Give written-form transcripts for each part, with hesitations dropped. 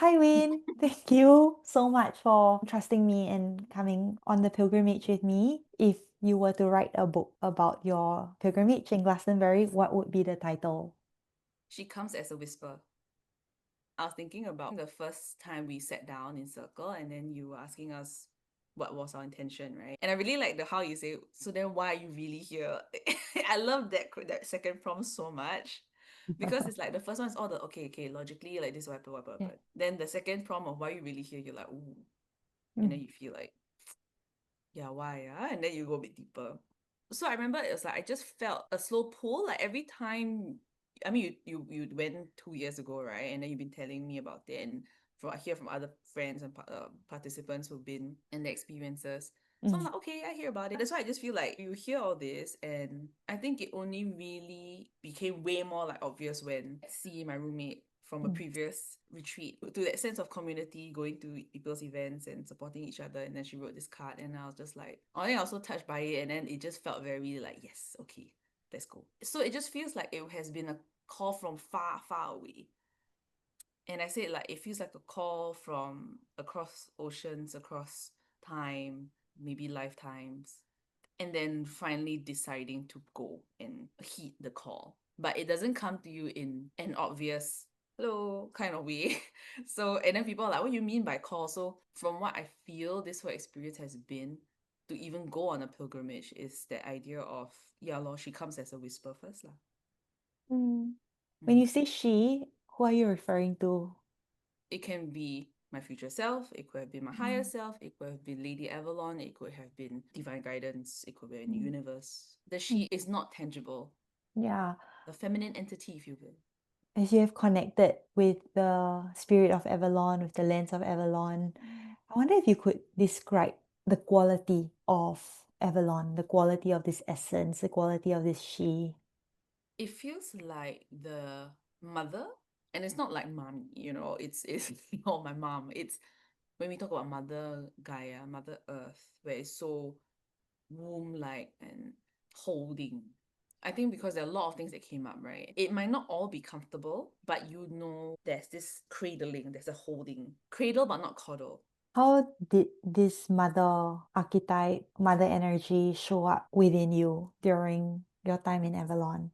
Hi, Win. Thank you so much for trusting me and coming on the pilgrimage with me. If you were to write a book about your pilgrimage in Glastonbury, what would be the title? She comes as a whisper. I was thinking about the first time we sat down in circle and then you were asking us what was our intention, right? And I really like the how you say, so then why are you really here? I love that second prompt so much. Because it's like the first one is all the okay, logically, like this, what Yeah. happened. Then the second prompt of why you really here, you're like, ooh. And then Mm. you feel like, yeah, why? And then you go a bit deeper. So I remember it was like I just felt a slow pull. Like every time, I mean, you went 2 years ago, right? And then you've been telling me about it, and from I hear from other friends and participants who've been in the experiences. So I'm Mm. like, okay, I hear about it. That's why I just feel like you hear all this, and I think it only really became way more like obvious when I see my roommate from a Mm. previous retreat to that sense of community, going to people's events and supporting each other. And then she wrote this card, and I was just like, I think I was so touched by it. And then it just felt very like, yes, okay, let's go. So it just feels like it has been a call from far, far away. And I said, like, it feels like a call from across oceans, across time, maybe lifetimes, and then finally deciding to go and heed the call. But it doesn't come to you in an obvious hello kind of way. So, and then people are like, what do you mean by call? So, from what I feel this whole experience has been to even go on a pilgrimage is the idea of, yeah, Lord, she comes as a whisper first. Lah. Mm. When Mm. you say she, who are you referring to? It can be my future self, it could have been my higher Mm. self, it could have been Lady Avalon, it could have been divine guidance, it could be in the Mm. universe. The she Mm. is not tangible, Yeah, a feminine entity, if you will. as you have connected with the spirit of Avalon, with the lens of Avalon, Mm. I wonder if you could describe the quality of Avalon, the quality of this essence, the quality of this she. It feels like the mother, and it's not like mommy, it's not my mom. It's when we talk about Mother Gaia, Mother Earth, where it's so womb-like and holding. I think because there are a lot of things that came up, right? It might not all be comfortable, but there's this cradling, there's a holding. Cradle but not coddle. How did this mother archetype, mother energy show up within you during your time in Avalon?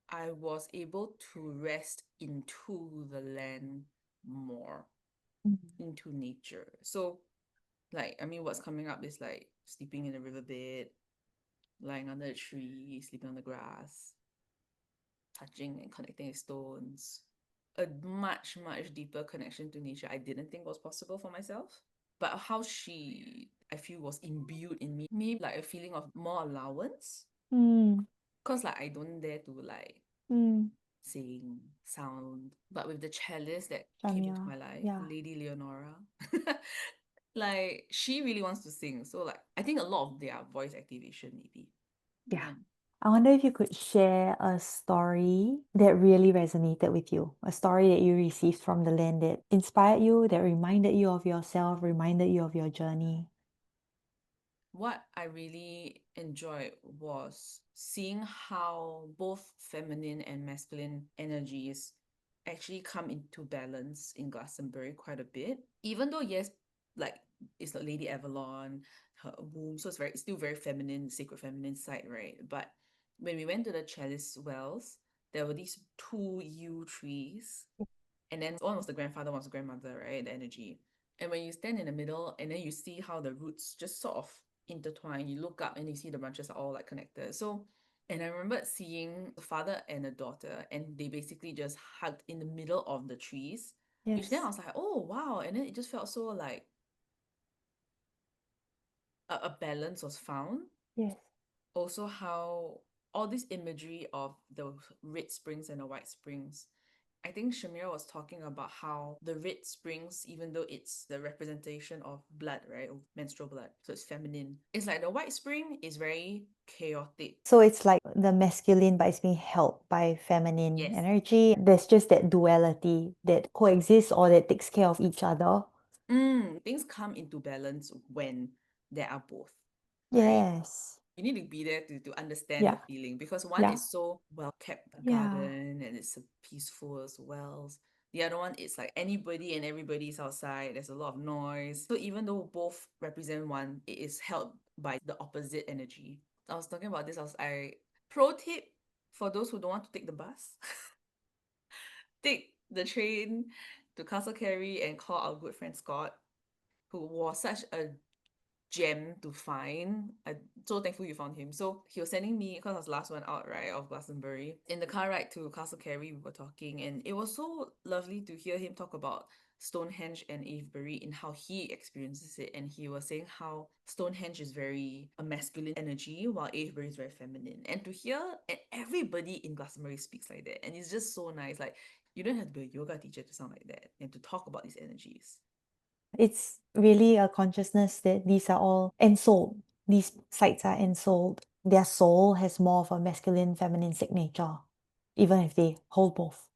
I was able to rest into the land more, Mm. into nature. So, like, I mean, what's coming up is like sleeping in a riverbed, lying under a tree, sleeping on the grass, touching and connecting with stones. A much, much deeper connection to nature I didn't think was possible for myself. But how she, I feel, was imbued in me, maybe like a feeling of more allowance. Mm. Because like I don't dare to like Mm. sing, sound. But with the cellist that came into Jamia. my life, Yeah. Lady Leonora, like she really wants to sing. So like I think a lot of their voice activation maybe. Yeah. Yeah. I wonder if you could share a story that really resonated with you, a story that you received from the land that inspired you, that reminded you of yourself, reminded you of your journey. What I really enjoyed was seeing how both feminine and masculine energies actually come into balance in Glastonbury quite a bit. Even though, yes, like it's like Lady Avalon, her womb, so it's still very feminine, sacred feminine side, right? But when we went to the chalice wells, there were these two yew trees, and then one was the grandfather, one was the grandmother, right? The energy. And when you stand in the middle and then you see how the roots just sort of intertwine, you look up and you see the branches are all like connected. So, and I remember seeing a father and a daughter, and they basically just hugged in the middle of the trees, which then I Yes. was like, oh wow. And then it just felt so like a balance was found. Yes. Also, how all this imagery of the red springs and the white springs, I think Shamira was talking about how the red springs, even though it's the representation of blood, right? Of menstrual blood. So it's feminine. It's like the white spring is very chaotic. So it's like the masculine, but it's being held by feminine Yes. energy. There's just that duality that coexists or that takes care of each other. Things come into balance when there are both, right? Yes. You need to be there to understand the Yeah. feeling because one Yeah. is so well kept Yeah. garden and it's so peaceful as well. The other one is like anybody and everybody is outside. There's a lot of noise. So even though both represent one, it is held by the opposite energy. I was talking about this. Pro tip for those who don't want to take the bus, take the train to Castle Carey and call our good friend Scott, who was such a gem to find. I'm so thankful you found him. So he was sending me, because I was the last one out, right, of Glastonbury. In the car ride to Castle Carey, we were talking, and it was so lovely to hear him talk about Stonehenge and Avebury in how he experiences it. And he was saying how Stonehenge is very a masculine energy, while Avebury is very feminine. And to hear, and everybody in Glastonbury speaks like that. And it's just so nice. Like, you don't have to be a yoga teacher to sound like that and to talk about these energies. It's really a consciousness that these are all ensouled. These sites are ensouled. Their soul has more of a masculine, feminine signature, even if they hold both.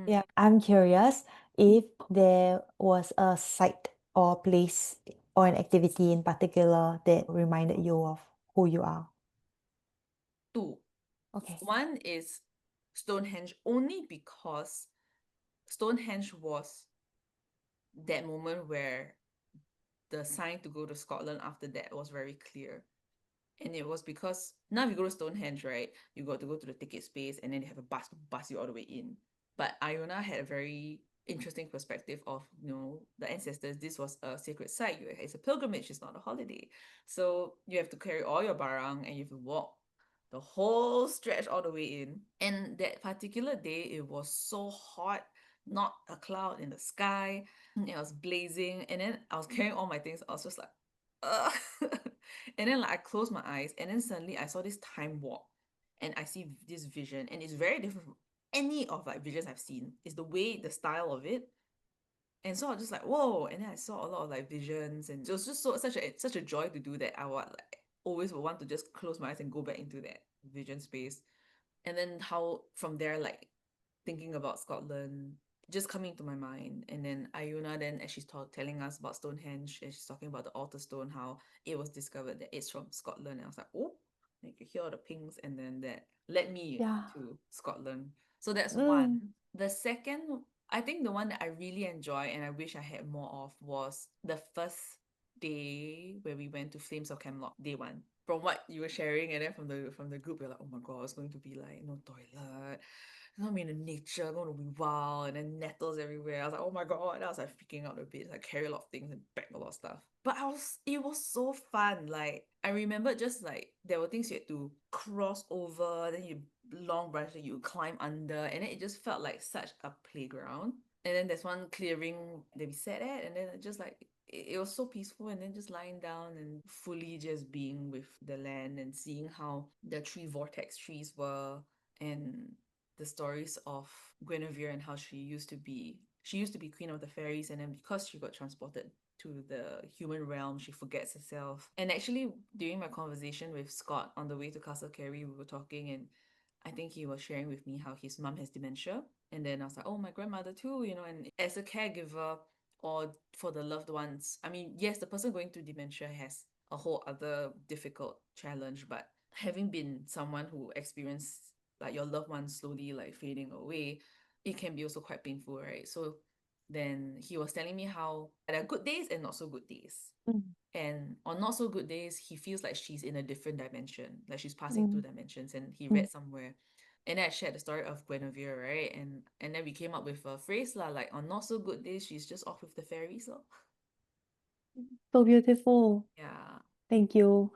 Yeah, I'm curious if there was a site or place or an activity in particular that reminded you of who you are. Two. Okay. One is Stonehenge only because Stonehenge was that moment where the sign to go to Scotland after that was very clear. And it was because now if you go to Stonehenge, right, you got to go to the ticket space and then they have a bus to bus you all the way in. But Iona had a very interesting perspective of, the ancestors. This was a sacred site. It's a pilgrimage, it's not a holiday. So you have to carry all your barang and you have to walk the whole stretch all the way in. And that particular day, it was so hot, not a cloud in the sky. It was blazing. And then I was carrying all my things. I was just like, ugh. And then like I closed my eyes, and then suddenly I saw this time warp, and I see this vision, and it's very different from any of like visions I've seen. It's the way, the style of it. And so I was just like, whoa. And then I saw a lot of like visions, and it was just such a joy to do that. I would like always would want to just close my eyes and go back into that vision space. And then how from there, like thinking about Scotland just coming to my mind. And then Ayuna, then as she's telling us about Stonehenge, and she's talking about the altar stone, how it was discovered that it's from Scotland. And I was like, oh, you could hear all the pings, and then that led me Yeah. to Scotland. So that's one. Mm. The second, I think the one that I really enjoy and I wish I had more of was the first day where we went to Flames of Camelot, day one. From what you were sharing, and then from the group, you're like, oh my god, it's going to be like no toilet, I mean, in nature, going to be wild, and then nettles everywhere. I was like, oh my god, and I was like freaking out a bit, like carry a lot of things and pack a lot of stuff. But it was so fun. Like I remember, just like there were things you had to cross over, then you long branch that you climb under, and then it just felt like such a playground. And then there's one clearing that we sat at, and then it just like it was so peaceful, and then just lying down and fully just being with the land and seeing how the tree vortex trees were, and the stories of Guinevere and how she used to be queen of the fairies, and then because she got transported to the human realm, she forgets herself. And actually, during my conversation with Scott on the way to Castle Carey, we were talking, and I think he was sharing with me how his mum has dementia. And then I was like, oh, my grandmother too, and as a caregiver or for the loved ones, I mean, yes, the person going through dementia has a whole other difficult challenge, but having been someone who experienced like your loved one slowly like fading away, it can be also quite painful, right? So then he was telling me how there are good days and not so good days. Mm. And on not so good days, he feels like she's in a different dimension, like she's passing through Mm. dimensions. And he Mm. read somewhere, and then I shared the story of Guinevere, right? And then we came up with a phrase lah, like on not so good days, she's just off with the fairies, lor. So beautiful. Yeah, Thank you.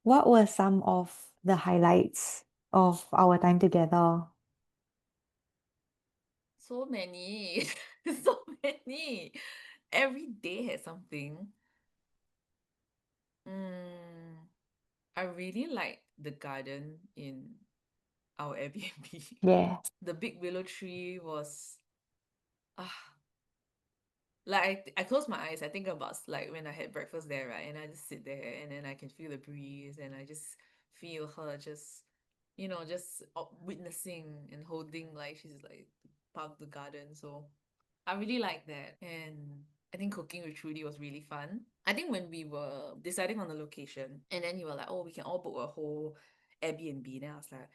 What were some of the highlights of our time together? so many, so many. Every day had something. Mm, I really like the garden in our Airbnb. Yeah. The big willow tree was ah like I close my eyes, I think about like when I had breakfast there, right? And I just sit there and then I can feel the breeze and I just feel her just just witnessing and holding like she's like part of the garden. So I really like that. And I think cooking with Trudy was really fun. I think when we were deciding on the location and then you were like, oh, we can all book a whole Airbnb. Then I was like,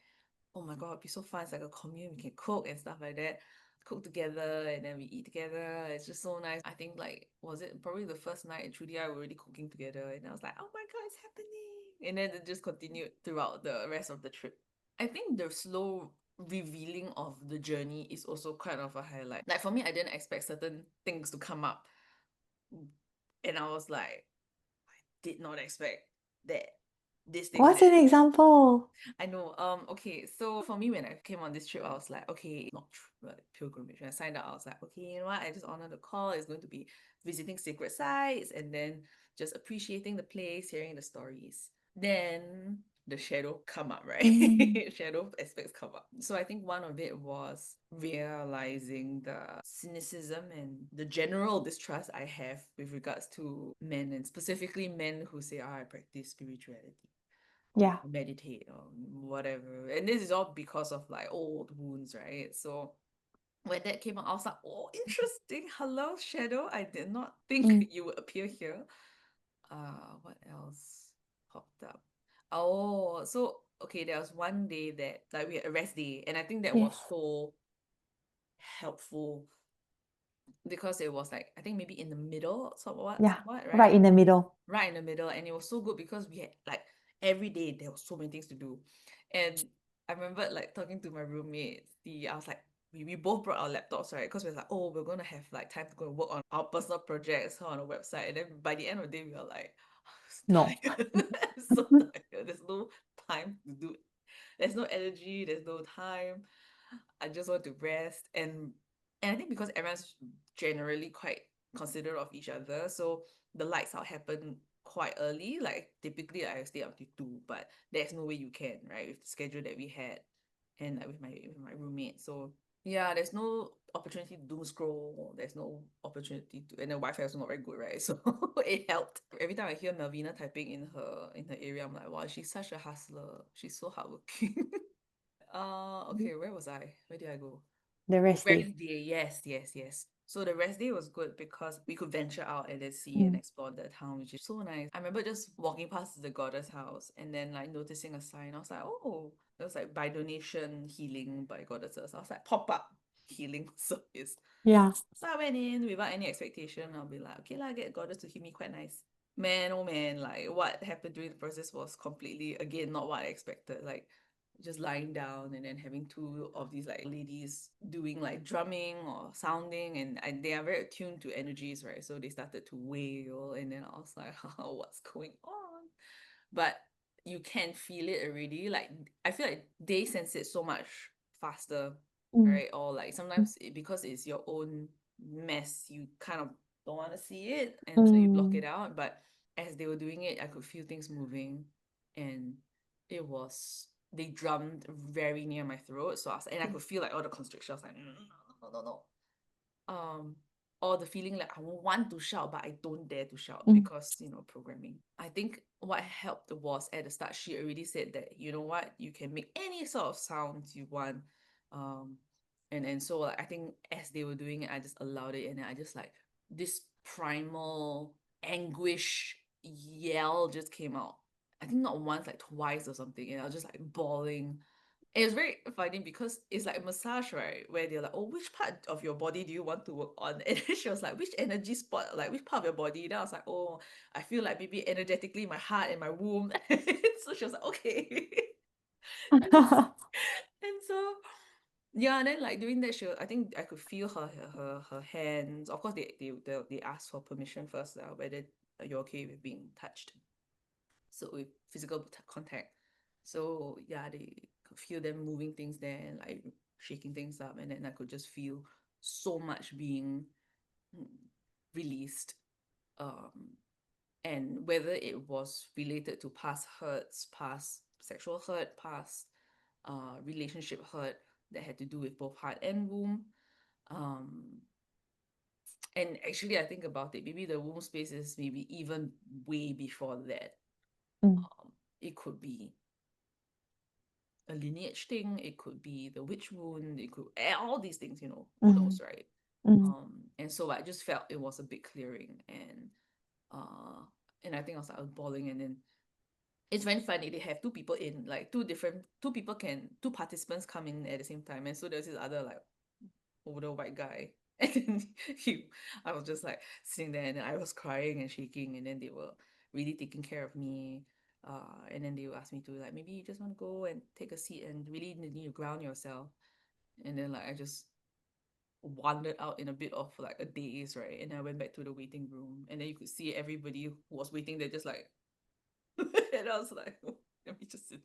oh my god, it'd be so fun. It's like a commune, we can cook and stuff like that. cook together and then we eat together. It's just so nice. I think like was it probably the first night Trudy and I were already cooking together and I was like, oh my god, it's happening. And then it just continued throughout the rest of the trip. I think the slow revealing of the journey is also kind of a highlight. Like for me, I didn't expect certain things to come up. And I was like, did not expect that this thing What's that an example? I know. Okay, so for me, when I came on this trip, I was like, okay, not like pilgrimage. When I signed up, I was like, okay, you know what? I just honor the call. It's going to be visiting sacred sites and then just appreciating the place, hearing the stories. Then the shadow come up, Mm, right? Shadow aspects come up. So I think one of it was realizing the cynicism and the general distrust I have with regards to men and specifically men who say, I practice spirituality or yeah. meditate or whatever. And this is all because of like old wounds, right? So when that came out, I was like, oh, interesting. Hello, Shadow. I did not think Mm, you would appear here. What else popped up? Oh, so okay, there was one day that like we had a rest day, and I think that was yes. so helpful because it was like I think maybe in the middle, Yeah. somewhat, Right right? in the middle. Right in the middle, and it was so good because we had like every day there was so many things to do. And I remember like talking to my roommate, I was like, we both brought our laptops, right? Because we were like, oh, we're gonna have like time to go and work on our personal projects on a website. And then by the end of the day, we were like, I'm No. so tired. I'm so tired. There's no time to do it. There's no energy, there's no time. I just want to rest. And I think because everyone's generally quite considerate of each other, so the lights out happen quite early. Like typically I stay up to 2, but there's no way you can, right? With the schedule that we had and like with my roommate. So yeah, there's no opportunity to doom scroll. There's no opportunity to, and the Wi-Fi is not very good, right? So it helped. Every time I hear Melvina typing in her area, I'm like, wow, she's such a hustler. She's so hardworking. Okay, where was I? Where did I go? The Oh, rest day. rest day. Yes, yes, yes. So the rest day was good because we could venture out and then see and Mm, explore the town, which is so nice. I remember just walking past the goddess house and then like noticing a sign. I was like, oh, it was like by donation healing by goddesses. I was like, pop up healing service. yeah. So I went in without any expectation. I'll be like, okay, lah, get goddess to hit me quite nice. Man, oh man, like what happened during the process was completely, again, not what I expected. Like just lying down and then having two of these like ladies doing like drumming or sounding, and they are very attuned to energies, right? So they started to wail, and then I was like, oh, what's going on? But you can feel it already. Like I feel like they sense it so much faster, Mm, right? Or like sometimes because it's your own mess, you kind of don't want to see it, and so you block mm, it out. But as they were doing it, I could feel things moving, and it was they drummed very near my throat. So and I could feel like all the constriction. I was like, no, no, no, um or the feeling like I want to shout but I don't dare to shout mm, because programming. I think what helped was at the start she already said that you know what, you can make any sort of sounds you want. um and so like, I think as they were doing it I just allowed it, and then I just like this primal anguish yell just came out. I think not once, like twice or something, and I was just like bawling. It was very funny because it's like a massage, right? Where they're like, oh, which part of your body do you want to work on? And then she was like, which energy spot, like which part of your body? Then I was like, oh, I feel like maybe energetically my heart and my womb. So she was like, okay. And so yeah, and then like doing that, I think I could feel her hands. Of course, they asked for permission first, whether you're okay with being touched, so with physical contact. So yeah, they could feel them moving things there and like shaking things up, and then I could just feel so much being mm, released. um and whether it was related to past hurts, past sexual hurt, past relationship hurt that had to do with both heart and womb. um and actually I think about it, maybe the womb space is maybe even way before that. mm, It could be a lineage thing, it could be the witch wound, it could all these things, who mm, knows, right? mm, And so I just felt it was a big clearing, uh and I think I was bawling, and then it's very funny. They have two people in, like two participants come in at the same time, and so there's this other like older white guy. And then I was just like sitting there, and then I was crying and shaking, and then they were really taking care of me. And then they would ask me to, like, maybe you just want to go and take a seat and really need to ground yourself. And then like I just wandered out in a bit of like a daze, right? And I went back to the waiting room, and then you could see everybody who was waiting there just like, and I was like, let me just sit.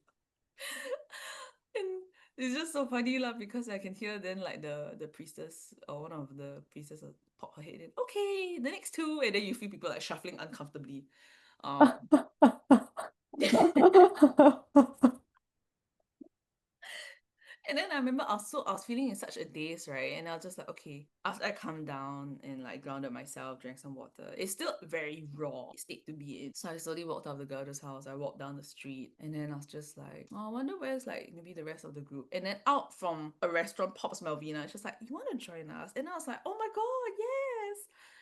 And it's just so funny lah, because I can hear then like the priestess, or one of the priestess pop her head in. Okay, the next two, and then you feel people like shuffling uncomfortably. Um, And then I remember I was feeling in such a daze, right? And I was just like, okay, after I calmed down and like grounded myself, drank some water. It's still very raw state to be in. So I slowly walked out of the girl's house. I walked down the street, and then I was just like, oh, I wonder where's like maybe the rest of the group. And then out from a restaurant pops Melvina. She's like, you want to join us? And I was like, oh my god, yes.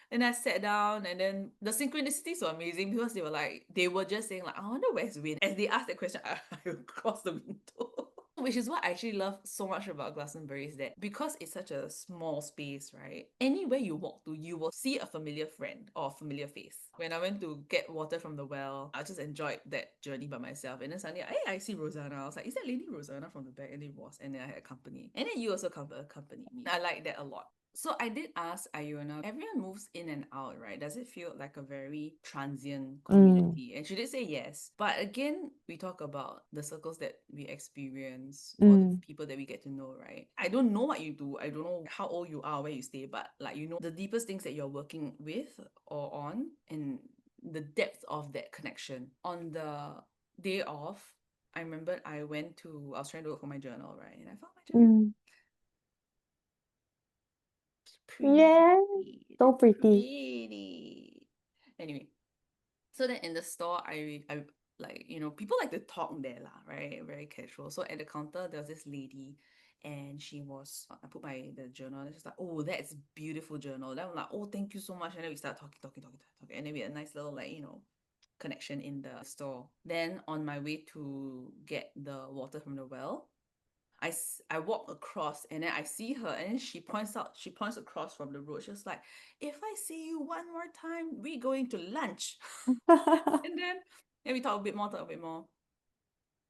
And I sat down, and then the synchronicities were amazing, because they were just saying like, I wonder where's Win. As they asked that question, I crossed the window. Which is what I actually love so much about Glastonbury, is that because it's such a small space, right? Anywhere you walk to, you will see a familiar friend or a familiar face. When I went to get water from the well, I just enjoyed that journey by myself. And then suddenly, hey, I see Rosanna. I was like, is that Lady Rosanna from the back? And it was. And then I had company. And then you also accompanied me. I like that a lot. So I did ask Iona, everyone moves in and out, right? Does it feel like a very transient Mm, community? And she did say yes. But again, we talk about the circles that we experience, or the mm, people that we get to know, right? I don't know what you do. I don't know how old you are, where you stay, but like, you know, the deepest things that you're working with or on, and the depth of that connection. On the day off, I remembered I was trying to look for my journal, right? And I found my journal. mm. Pretty. Yeah, so It's pretty. pretty. Anyway, so then in the store, I like, you know, people like to talk there lah, right? Very casual. So at the counter, there was this lady, and I put the journal, and she's like, oh, that's beautiful journal. Then I'm like, oh, thank you so much. And then we start talking. And then we had a nice little, like, you know, connection in the store. Then on my way to get the water from the well, I walk across, and then I see her, and then she points across from the road. She was like, if I see you one more time, we going to lunch. And then we talk a bit more.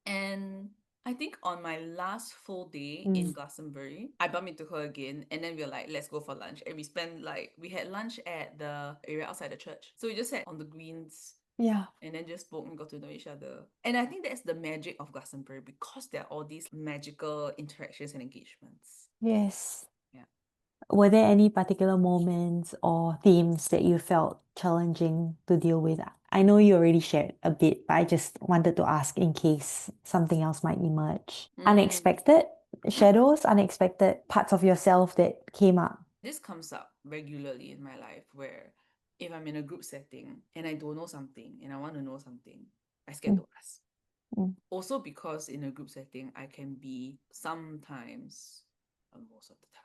And I think on my last full day in Mm, Glastonbury, I bumped into her again, and then we were like, let's go for lunch. And we had lunch at the area outside the church. So we just sat on the greens, yeah, and then just spoke and got to know each other. And I think that's the magic of Glastonbury, because there are all these magical interactions and engagements. yes. Yeah. Were there any particular moments or themes that you felt challenging to deal with? I know you already shared a bit, but I just wanted to ask in case something else might emerge. Mm. Unexpected shadows, unexpected parts of yourself that came up. This comes up regularly in my life, where if I'm in a group setting and I don't know something and I want to know something, I scared Mm, to ask. mm, Also, because in a group setting, I can be sometimes, most of the time,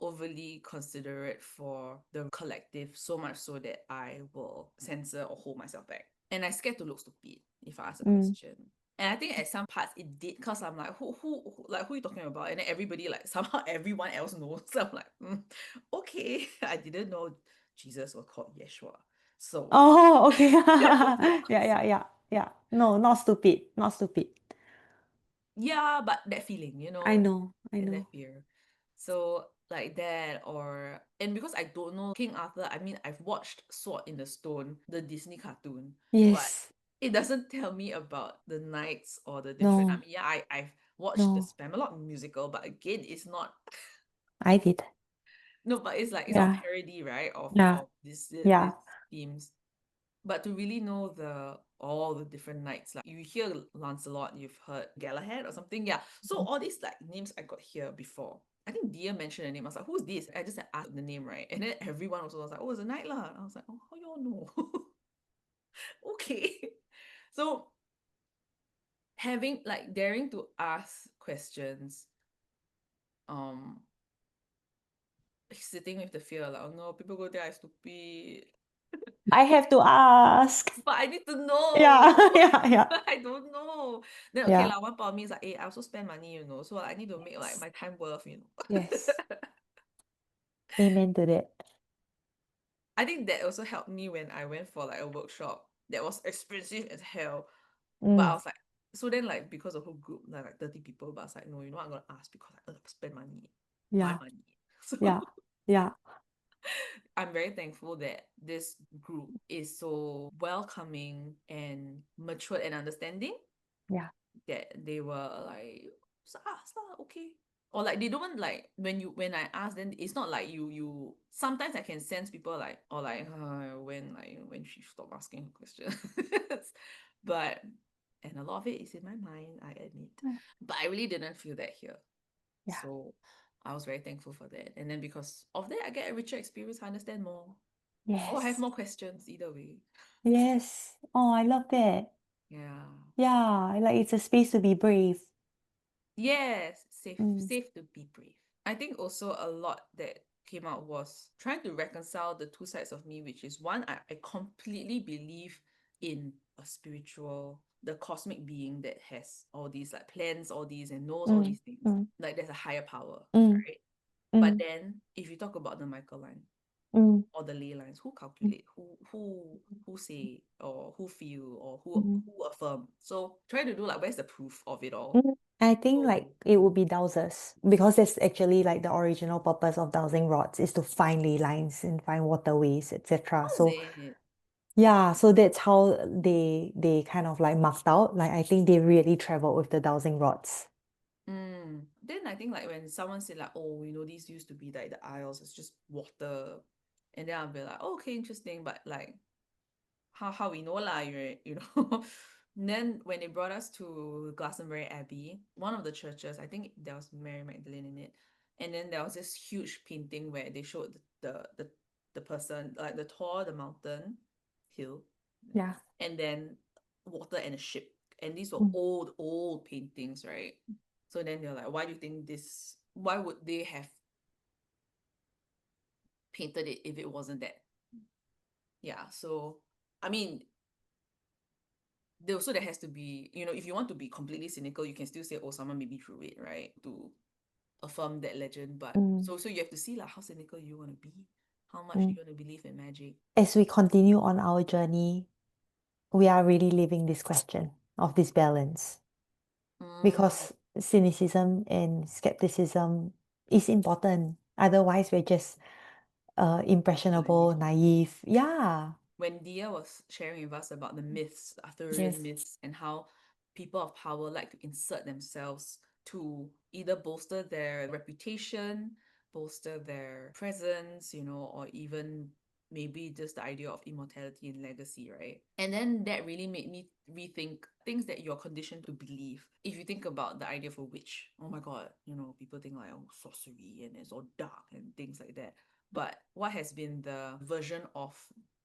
overly considerate for the collective, so much so that I will censor or hold myself back. And I scared to look stupid if I ask a mm. question. And I think at some parts it did, because I'm like, who are you talking about? And then everybody, like, somehow everyone else knows. So I'm like, okay, I didn't know Jesus was called Yeshua. So Oh, okay. Yeah, yeah, yeah, yeah. No, not stupid. Not stupid. yeah, but that feeling, I know, I that know. fear. So like that, and because I don't know King Arthur, I mean, I've watched Sword in the Stone, the Disney cartoon, but Yes. it doesn't tell me about the knights or the different. I No, mean, yeah, I've watched the no. Spamalot musical, but again, it's not. I did. No, but it's not Yeah, parody, right? yeah, Of this yeah. themes. But to really know all the different knights, like you hear Lancelot, you've heard Galahad or something, yeah. So all these like names I got here before. I think Dia mentioned the name. I was like, who's this? I just asked the name, right? And then everyone also was like, oh, it's a knight lah. I was like, oh, how y'all know? Okay. So having like daring to ask questions, um, sitting with the fear, like, oh no, people go there, I stupid. I have to ask. But I need to Yeah, know. yeah, yeah, But I don't know. Then okay yeah. lah, one part of me is like, hey, I also spend money, so I need to make like Yes, my time worth. yes. Amen to that. I think that also helped me when I went for like a workshop that was expensive as hell. But I Mm, was like, so then like because of whole group, like 30 people, but I was like, no, you know what, I'm gonna ask because I spend money, my yeah, money. So yeah, yeah, I'm very thankful that this group is so welcoming and matured and understanding yeah. that they were like, "So ask lah, okay." Or like they don't like when I ask, then it's not like you sometimes I can sense people like or like when she stopped asking her questions. But and a lot of it is in my mind, I admit. Mm, But I really didn't feel that here. yeah. So I was very thankful for that. And then because of that I get a richer experience, I understand more. Or I have Yes. more questions either way. Yes. Oh, I love that. Yeah. Yeah, like it's a space to be brave. Yes, safe, Mm, safe to be brave. I think also a lot that came out was trying to reconcile the two sides of me, which is one, I completely believe in a spiritual, the cosmic being that has all these like plans, all these and knows all mm, these things. mm, Like there's a higher power, mm, right? But mm, then if you talk about the Michael line mm, or the ley lines, who mm, calculate, who say or who feel or mm, who affirm? So try to do like where's the proof of it all? mm. I think So like it would be dowsers because that's actually like the original purpose of dowsing rods is to find ley lines and find waterways, etc. how's So it? yeah, so that's how they kind of like marked out. Like I think they really traveled with the dowsing rods. Then I think like when someone said like, oh, these used to be like the aisles, it's just water. And then I'll be like, oh, okay, interesting. But like how we know lah, you know. And then when they brought us to Glastonbury Abbey, one of the churches, I think there was Mary Magdalene in it. And then there was this huge painting where they showed the person, like the tour, the mountain, hill, Yeah. and then water and a ship. And these were Mm, old paintings, right? So then they're like, why would they have painted it if it wasn't that? Yeah, so I mean, there has to be, if you want to be completely cynical, you can still say, oh, someone maybe drew it, right? To affirm that legend. But mm, so you have to see like how cynical you want to be, how much mm. you want to believe in magic. As we continue on our journey, we are really living this question of this balance Mm, because cynicism and skepticism is important. Otherwise, we're just naive. impressionable, naive. Yeah. When Dia was sharing with us about the myths, Arthurian Yes. myths, and how people of power like to insert themselves to either bolster their reputation, bolster their presence, or even maybe just the idea of immortality and legacy, right? And then that really made me rethink things that you're conditioned to believe. If you think about the idea of a witch, oh my god, people think like, oh, sorcery and it's all dark and things like that. But what has been the version of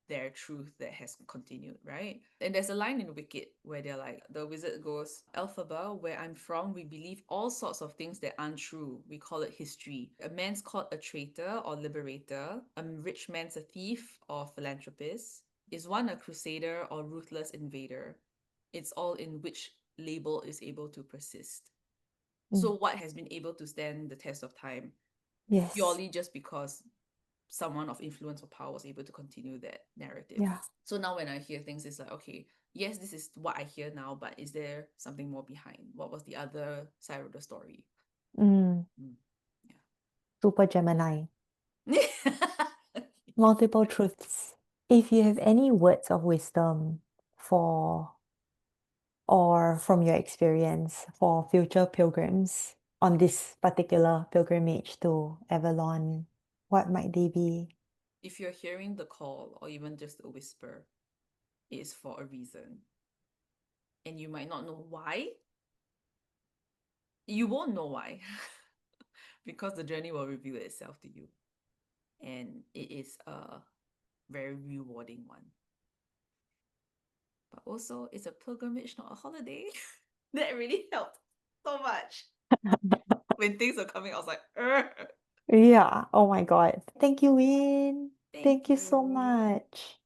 their truth that has continued, right? And there's a line in Wicked where they're like, the wizard goes, Elphaba, where I'm from, we believe all sorts of things that aren't true. We call it history. A man's called a traitor or liberator. A rich man's a thief or philanthropist. Is one a crusader or ruthless invader? It's all in which label is able to persist. Mm. So what has been able to stand the test of time Yes. purely just because someone of influence or power was able to continue that narrative. Yeah. So now when I hear things, it's like, okay, yes, this is what I hear now, but is there something more behind? What was the other side of the story? Mm. Mm, Super Gemini. yeah. Multiple truths. If you have any words of wisdom for or from your experience for future pilgrims on this particular pilgrimage to Avalon, what might they be? If you're hearing the call or even just a whisper, it's for a reason. And you might not know why. You won't know why because the journey will reveal itself to you. And it is a very rewarding one. But also, it's a pilgrimage, not a holiday. That really helped so much. When things are coming, I was like, "Ugh." Yeah. Oh my God. Thank you, Win. Thank Thank you so you. much.